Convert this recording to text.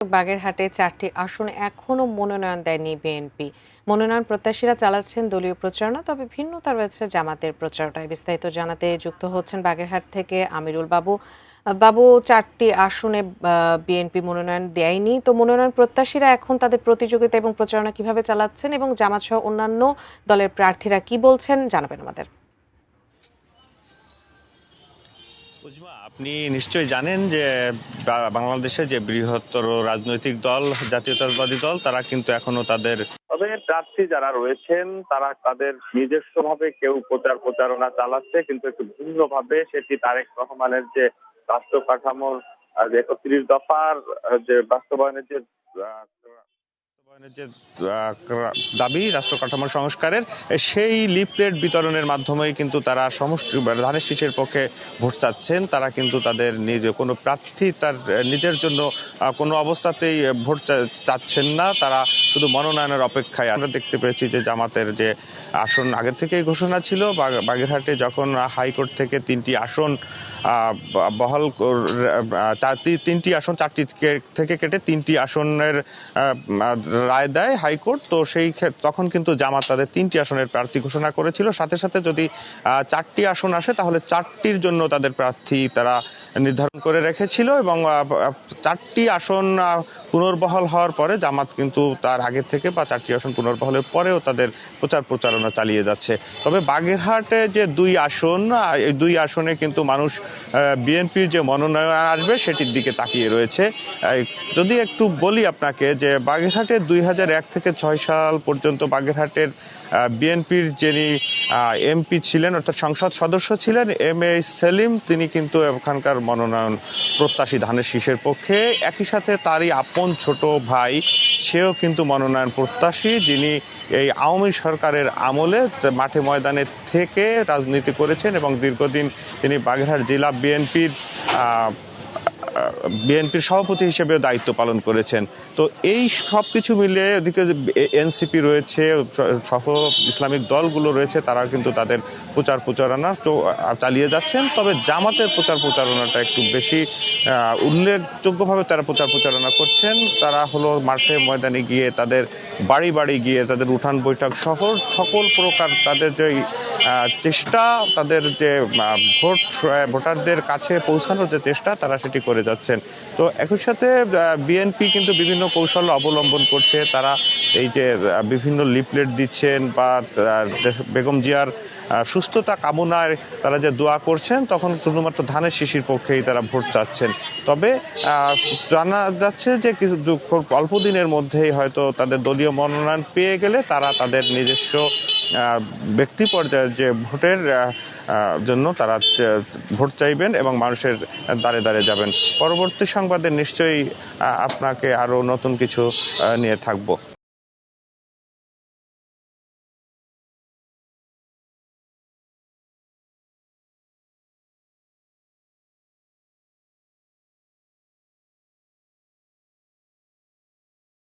বাগেরহাটে 4টি আসনে এখনো মনোনয়ন দেয়নি বিএনপি। মনোনয়ন প্রত্যাশীরা চালাচ্ছেন দলীয় প্রচারণা, তবে ভিন্নতা রয়েছে জামাতের প্রচারণায়। বিস্তারিত জানাতে যুক্ত হচ্ছেন বাগেরহাট থেকে আমিরুল বাবু। বাবু, 4টি আসনে বিএনপি মনোনয়ন দেয়নি, তো মনোনয়ন প্রত্যাশীরা এখন তাদের প্রতিযোগিতা এবং প্রচারণা কিভাবে চালাচ্ছেন এবং জামাত সহ অন্যান্য দলের প্রার্থীরা কি বলছেন জানাবেন আমাদের। আপনি নিশ্চয়ই জানেন যে বাংলাদেশে যে বৃহত্তর রাজনৈতিক দল জাতীয়তাবাদী দল তারা কিন্তু এখনো তবে প্রার্থী যারা রয়েছেন তারা তাদের নিজস্বভাবে কেউ প্রচারণা চালাচ্ছে, কিন্তু একটু ভিন্নভাবে। সেটি তারেক রহমানের যে রাষ্ট্র কাঠামোর যে 31 দফার যে বাস্তবায়নের যে দাবি রাষ্ট্র কাঠামো সংস্কারের, সেই লিফলেট বিতরণের মাধ্যমেই কিন্তু তারা সমষ্টি ধানের শীষের পক্ষে ভোট চাচ্ছেন। তারা কিন্তু তাদের কোনো প্রার্থী তার নিজের জন্য কোনো অবস্থাতেই ভোট চাচ্ছেন না, তারা শুধু মনোনয়নের অপেক্ষায়। আমরা দেখতে পেয়েছি যে জামাতের যে আসন আগের থেকেই ঘোষণা ছিল, বাগেরহাটে যখন হাইকোর্ট থেকে 3টি আসন বহাল 3টি আসন 4টি থেকে কেটে 3টি আসনের রায় দেয় হাইকোর্ট, তো তখন কিন্তু জামাত তাদের 3টি আসনের প্রার্থী ঘোষণা করেছিল। সাথে সাথে যদি 4টি আসন আসে তাহলে 4টির জন্য তাদের প্রার্থী তারা নির্ধারণ করে রেখেছিল, এবং 4টি আসন পুনর্বহাল হওয়ার পরে জামাত কিন্তু তার আগে থেকে বা 4টি আসন পুনর্বহালের পরেও তাদের প্রচারণা চালিয়ে যাচ্ছে। তবে বাগেরহাটে যে 2 আসন, এই 2 আসনে কিন্তু মানুষ বিএনপির যে মনোনয়ন আসবে সেটির দিকে তাকিয়ে রয়েছে। যদি একটু বলি আপনাকে যে বাগেরহাটে 2001 থেকে 6 সাল পর্যন্ত বাগেরহাটের বিএনপির যিনি এমপি ছিলেন, অর্থাৎ সংসদ সদস্য ছিলেন MA সেলিম, তিনি কিন্তু এখানকার মনোনয়ন প্রত্যাশী ধানের শীষের পক্ষে। একই সাথে তারই আপন ছোট ভাই, সেও কিন্তু মনোনয়ন প্রত্যাশী, যিনি এই আওয়ামী সরকারের আমলে মাঠে ময়দানে থেকে রাজনীতি করেছেন এবং দীর্ঘদিন তিনি বাগেরহাট জেলা বিএনপির সভাপতি হিসেবেও দায়িত্ব পালন করেছেন। তো এই সব কিছু মিলে এদিকে এনসিপি রয়েছে সহ ইসলামিক দলগুলো রয়েছে, তারা কিন্তু তাদের প্রচারণা চালিয়ে যাচ্ছেন। তবে জামাতের প্রচারণাটা একটু বেশি উল্লেখযোগ্যভাবে তারা প্রচারণা করছেন। তারা হলো মাঠে ময়দানে গিয়ে, তাদের বাড়ি বাড়ি গিয়ে, তাদের উঠান বৈঠক সহ সকল প্রকার তাদের যে চেষ্টা, তাদের যে ভোটারদের কাছে পৌঁছানোর যে চেষ্টা, তারা সেটি করে যাচ্ছেন। তো একই সাথে বিএনপি কিন্তু বিভিন্ন কৌশল অবলম্বন করছে। তারা এই যে বিভিন্ন লিফলেট দিচ্ছেন বা বেগম জিয়ার সুস্থতা কামনায় তারা যে দোয়া করছেন, তখন শুধুমাত্র ধানের শীষের পক্ষেই তারা ভোট চাচ্ছেন। তবে জানা যাচ্ছে যে কিছু অল্প দিনের মধ্যেই হয়তো তাদের দলীয় মনোনয়ন পেয়ে গেলে তারা তাদের নিজস্ব ব্যক্তি পর্যায়ের যে ভোটের জন্য তারা ভোট চাইবেন এবং মানুষের দ্বারে দ্বারে যাবেন। পরবর্তী সংবাদে নিশ্চয়ই আপনাকে আরও নতুন কিছু নিয়ে থাকবো।